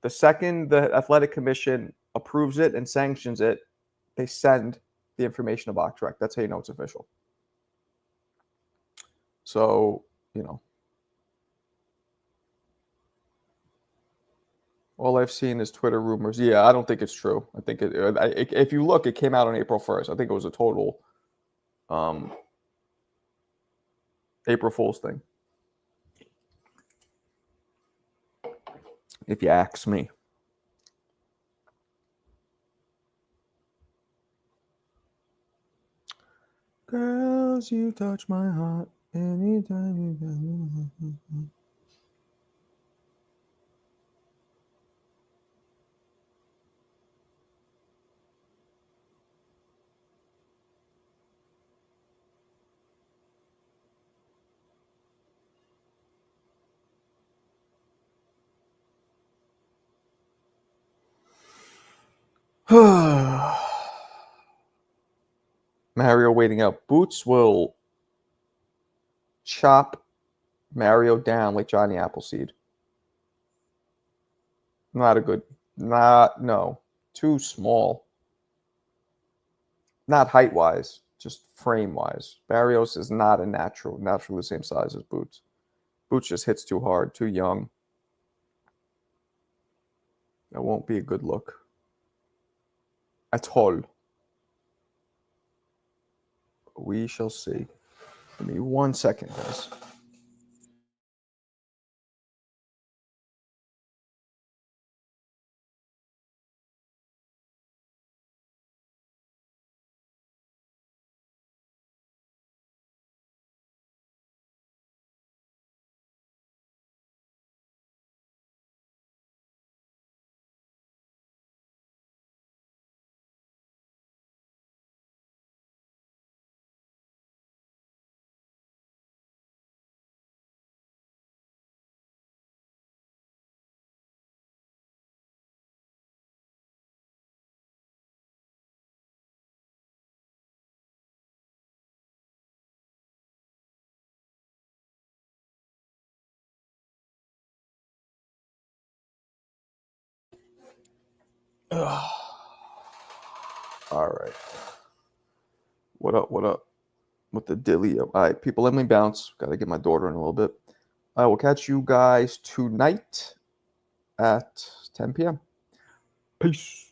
The second the athletic commission approves it and sanctions it, they send the information to box rec. That's how you know it's official. So, all I've seen is Twitter rumors. Yeah, I don't think it's true. I think if you look, it came out on April 1st. I think it was a total April Fool's thing. If you ask me. Girls, you touch my heart anytime you Mario waiting out. Boots will chop Mario down like Johnny Appleseed. Not a good. No. Too small. Not height wise, just frame wise. Barrios is not naturally the same size as Boots. Boots just hits too hard, too young. That won't be a good look. At all. We shall see. Give me 1 second, guys. Ugh. All right. What up? What up? With the dilly. All right, people, let me bounce. Got to get my daughter in a little bit. I will catch you guys tonight at 10 p.m. Peace.